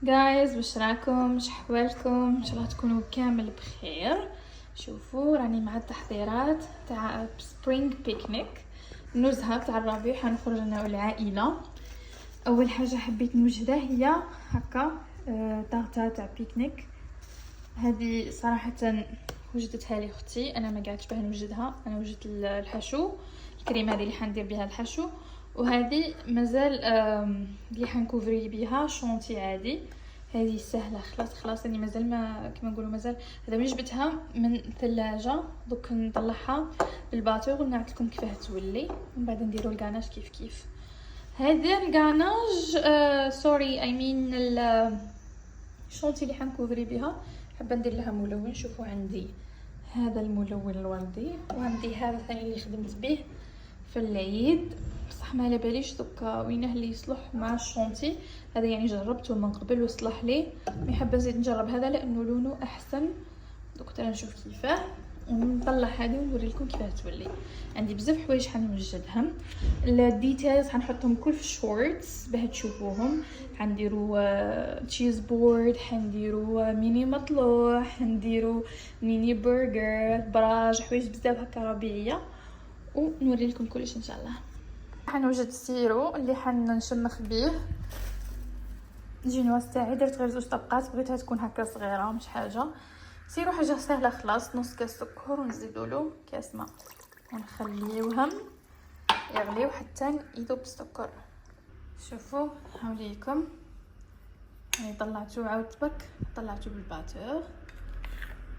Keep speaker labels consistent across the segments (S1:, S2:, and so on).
S1: جايز، واش راكم؟ واش احوالكم؟ ان شاء الله تكونوا كامل بخير. شوفوا راني مع التحضيرات تاع سبرينغ بيكنيك، النزهه تاع الربيع. حنخرج انا والعائله. اول حاجه حبيت نوجدها هي هكا طارطه تاع بيكنيك. هذه صراحه وجدتها لي اختي، انا ما قعدتش باه نوجدها. انا وجدت الحشو، الكريمه هذه اللي حندير بها الحشو، وهذه مازال اللي حنكوفري بها شونتي عادي. هذه سهله خلاص يعني مازال ما كما نقولوا مازال. هذا من جبتها من الثلاجه، دوك نطلعها بالباتور ونعرف لكم كيفاه تولي، ومن بعد نديروا الكاناج كيف هذا الكاناج. سوري اي مين الشونتي اللي حنكوفري بها. حابه ندير لها ملون. شوفوا عندي هذا الملون الوردي، وعندي هذا الثاني اللي خدمت به في العيد، بصح ما على باليش دوكا وينه اللي يصلح مع الشونتي. هذا يعني جربته من قبل وصلح لي، مي حابه نزيد نجرب هذا لانه لونه احسن. دوك ترى نشوف كيفاه ونطلع هذه ونوري لكم كيفاه تولي. عندي بزاف حوايج حنوجدهم، الديتيلز حنحطهم كل في الشورتس باه تشوفوهم. حنديروا تشيز بورد، حنديروا ميني مطلوع، حنديروا ميني برجر، براج، حوايج بزاف هكا ربيعيه، ونوري لكم كلش ان شاء الله. حنوجد السيرو اللي حنشمخ به. الجينواز تاعي درت غير 2 طبقات، بغيتها تكون هكا صغيره مش حاجه. سيرو حاجه سهله خلاص، نص كاس سكر ونزيدوا له كاس ماء ونخليوهم يغليو حتى يذوب السكر. شوفوا هاوليكم، يعني طلعتو عاود تبك، طلعتو بالباتور.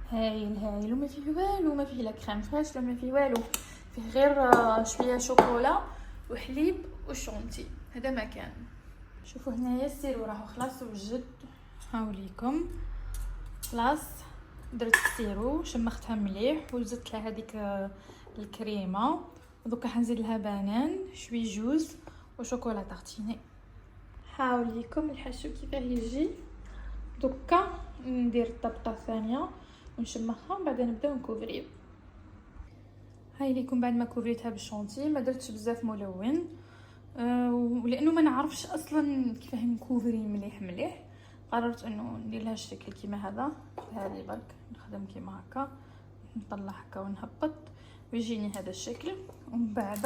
S1: هايل وما فيه والو، ما فيه لا كريم فريش لا ما فيه والو، فيه غير شويه شوكولا وحليب وشونتي. هذا ما كان. شوفوا هنايا السيرو راهو خلاص وجد. هاوليكم خلاص درت السيرو، شمختها مليح وزدت لها هذيك الكريمه، ودوكا حنزيد لها بانان، شوي جوز وشوكولا طارتيني. هاوليكم الحشو كيفاه يجي. دوكا ندير الطبقه الثانيه ونشمخها، ومن بعد نبداو نكوفريو. هاي ليكم بعد ما كوفريتها بالشونتي. ما درتش بزاف ملون ولانه ما نعرفش اصلا كيفاه نكوفري مليح، قررت انه ندير لها الشكل كيما هذا. هذه برك نخدم كيما هكا، نطلع هكا ونهبط ويجيني هذا الشكل. ومن بعد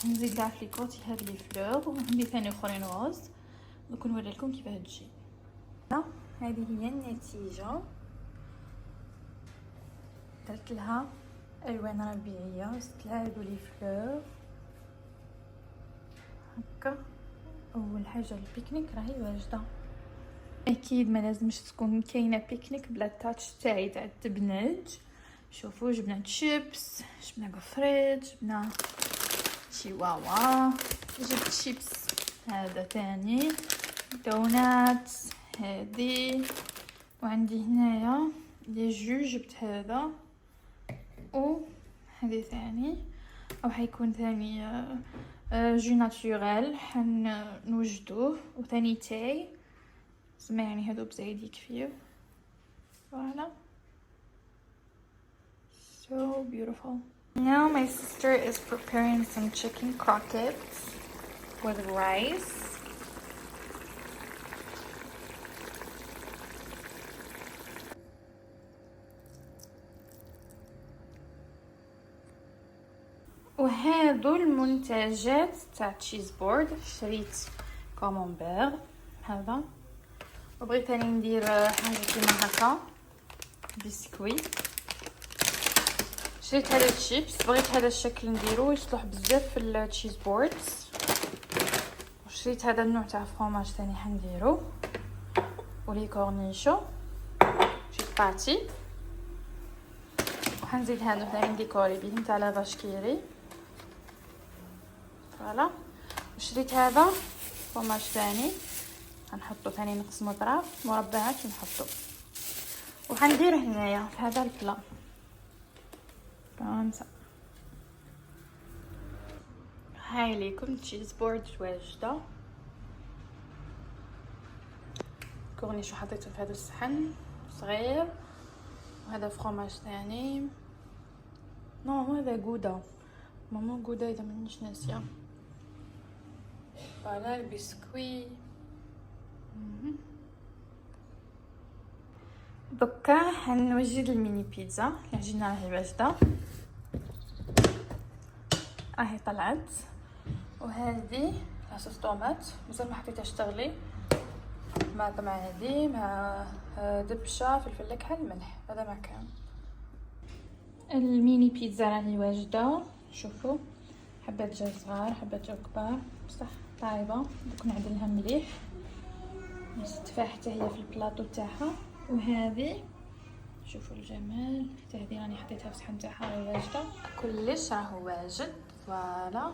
S1: نزيد لها في الكوتي هذه لي فلور، وعندي ثاني اخرين روز. دوك نوري لكم كيفاه تجي. هذه هي النتيجه. درت لها الوان ربيعيه، زدت لها هذو لي فلور هكا. اول حاجه البيكنيك راهي واجده. اكيد ما لازمش تكون كاينه بيكنيك بلا تاتش تاعي تاع التبنج. شوفوا جبنا شيبس، جبنا قفريت، جبنا شيواوا، جبت شيبس هذا تاني، دونات هذه، وعندي هنايا لي جو جبت هذا، وهذه ثاني او حيكون ثاني جو ناتوريل حنوجدوه، وثاني تاي زعما يعني هادو بزايد يكفيو. فوالا so beautiful. Now my sister is preparing some chicken croquettes with rice. وهادو المنتجات تاع تشيز بورد. شريت كامونبير هذا، وبغيت ثاني ندير حاجه كيما هكا بسكوي. شريت هذا الشيبس، بغيت هذا الشكل نديرو يصلح بزاف في التشيز بوردز. وشريت هذا النوع تاع فروماج ثاني حنديرو، ولي كورنيشو، شريت باتي، وحنزيد هادو ثاني ديكوري بهم تاع لا فاش كيري. فوالا. وشريت هذا فروماج ثاني غنحطو ثاني، نقسمو طراف مربعات ونحطو. وحندير هنايا في هذا البلا كامسا. هاي ليكم تشيز بورد واجده. كورنيشو حطيته في هذا الصحن صغير، وهذا فروماج ثاني. نو هذا جودا، ماما جودا اذا مانيش ناسيه. فوالا البسكوي. دوكا حنوجد الميني بيتزا. العجينه راهي واجده، راهي طلعت. وهذه صوص طوماط مازال ما حطيتهاش تغلي، مع طبعا هذه مع دبشه فلفل كحل ملح. هذا ما كان. الميني بيتزا راهي واجده. شوفوا حبات جا صغار حبات جا كبار، بصح طايبه. دوك نعدلها مليح. التفاح حتى هي في البلاطو تاعها. وهذه شوفوا الجمال، حتى هذه راني حطيتها في الصحن تاعها راهي واجده. كلش راهو واجد. فوالا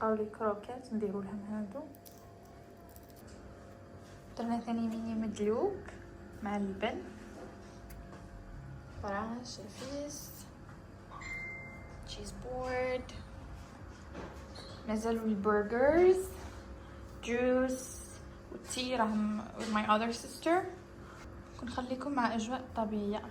S1: لي كروكيت نديرو لهم هادو. درنا ثاني ميني مدلوب مع اللبن، فراش رفيس، تشيز بورد. مازالوا البرجرز، جوس والتي راهم with my other sister. نخليكم مع اجواء طبيعيه.